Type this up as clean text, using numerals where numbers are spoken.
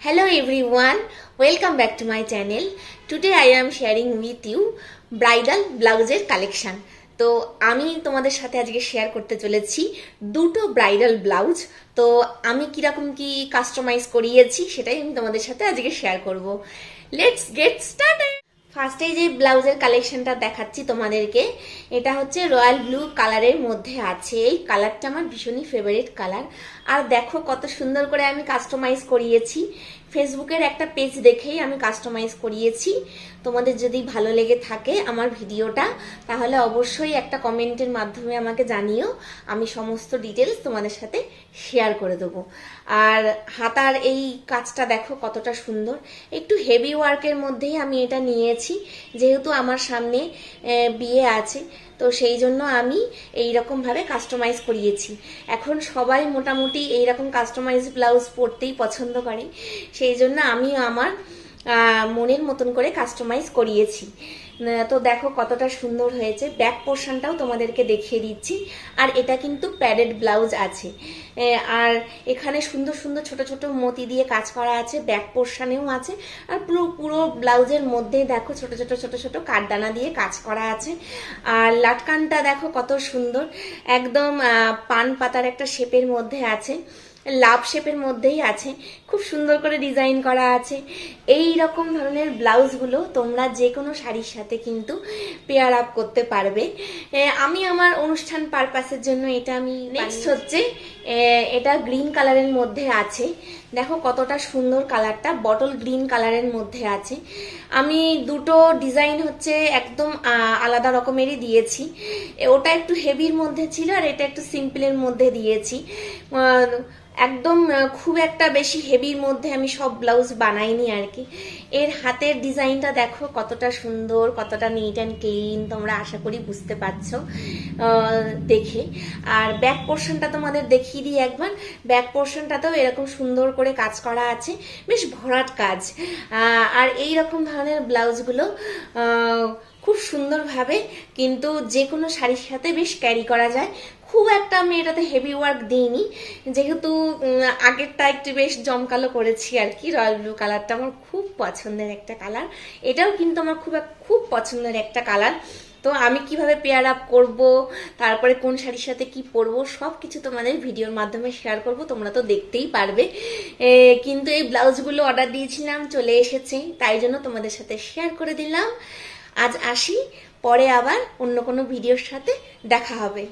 Hello everyone, welcome back to my channel. Today I am sharing with you bridal blouses collection. তো আমি তোমাদের সাথে আজকে share করতে চলেছি দুটো ব্রাইডাল ব্লাউজ। তো আমি কিরকম কি কাস্টমাইজ করিয়েছি সেটাই আমি তোমাদের সাথে আজকে শেয়ার করব। Let's get started. ফার্স্টে যে ব্লাউজের কালেকশনটা দেখাচ্ছি তোমাদেরকে, এটা হচ্ছে রয়্যাল ব্লু কালারের মধ্যে আছে। এই কালারটা আমার ভীষণই ফেভারিট কালার। আর দেখো কত সুন্দর করে আমি কাস্টমাইজ করিয়েছি। ফেসবুকের একটা পেজ দেখেই আমি কাস্টমাইজ করিয়েছি। তোমাদের যদি ভালো লেগে থাকে আমার ভিডিওটা, তাহলে অবশ্যই একটা কমেন্টের মাধ্যমে আমাকে জানিও, আমি সমস্ত ডিটেলস তোমাদের সাথে শেয়ার করে দেবো। আর হাতার এই কাজটা দেখো কতটা সুন্দর, একটু হেভি ওয়ার্কের মধ্যেই আমি এটা নিয়েছি, যেহেতু আমার সামনে বিয়ে আছে, তো সেই জন্য আমি এইরকমভাবে কাস্টমাইজ করিয়েছি। এখন সবাই মোটামুটি এইরকম কাস্টমাইজ ব্লাউজ পরতেই পছন্দ করে, সেই জন্য আমি আমার মনের মতন করে কাস্টমাইজ করিয়েছি। তো দেখো কতটা সুন্দর হয়েছে। ব্যাক পোর্শনটাও তোমাদেরকে দেখিয়ে দিচ্ছি। আর এটা কিন্তু প্যাডেড ব্লাউজ আছে, আর এখানে সুন্দর সুন্দর ছোট ছোট মতি দিয়ে কাজ করা আছে, ব্যাক পোর্শনেও আছে। আর পুরো পুরো ব্লাউজের মধ্যে দেখো ছোট ছোট ছোট ছোট কাঠদানা দিয়ে কাজ করা আছে। আর লাটকানটা দেখো কত সুন্দর, একদম পান পাতার একটা শেপের মধ্যে আছে, লাভ শেপের মধ্যেই আছে, খুব সুন্দর করে ডিজাইন করা আছে। এই রকম ধরনের ব্লাউজগুলো তোমরা যে কোনো শাড়ির সাথে কিন্তু পেয়ার আপ করতে পারবে। আমি আমার অনুষ্ঠান পারপাসের জন্য এটা আমি নেক্সট হচ্ছে এটা গ্রিন কালারের মধ্যে আছে। দেখো কতটা সুন্দর কালারটা, বটল গ্রিন কালারের মধ্যে আছে। আমি দুটো ডিজাইন হচ্ছে একদম আলাদা রকমেরই দিয়েছি। ওটা একটু হেভির মধ্যে ছিল, আর এটা একটু সিম্পলের মধ্যে দিয়েছি। একদম খুব একটা বেশি হেভির মধ্যে আমি সব ব্লাউজ বানাইনি আর কি। এর হাতের ডিজাইনটা দেখো কতটা সুন্দর, কতটা নিট অ্যান্ড ক্লিন, তোমরা আশা করি বুঝতে পারছো দেখে। আর ব্যাক পোর্শনটা তোমাদের দেখিয়ে দিই একবার। ব্যাক পোর্শনটাতেও এরকম সুন্দর করে কাজ করা আছে, বেশ ভরাট কাজ। আর এই রকম ধরনের ব্লাউজগুলো খুব সুন্দরভাবে কিন্তু যে কোনো শাড়ির সাথে বেশ ক্যারি করা যায়। খুব একটা আমি এটাতে হেভি ওয়ার্ক দিইনি, যেহেতু আগেরটা একটু বেশ জমকালো করেছি আর কি। রয়্যাল ব্লু কালারটা আমার খুব পছন্দের একটা কালার, এটাও কিন্তু আমার খুব পছন্দের একটা কালার। তো আমি কিভাবে পেয়ার আপ করব, তারপরে কোন শাড়ির সাথে কি পরবো, সব কিছু তোমাদের ভিডিওর মাধ্যমে শেয়ার করব, তোমরা তো দেখতেই পারবে। কিন্তু এই ব্লাউজগুলো অর্ডার দিয়েছিলাম, চলে এসেছে, তাই জন্য তোমাদের সাথে শেয়ার করে দিলাম। আজ আসি, পরে আবার অন্য কোনো ভিডিওর সাথে দেখা হবে।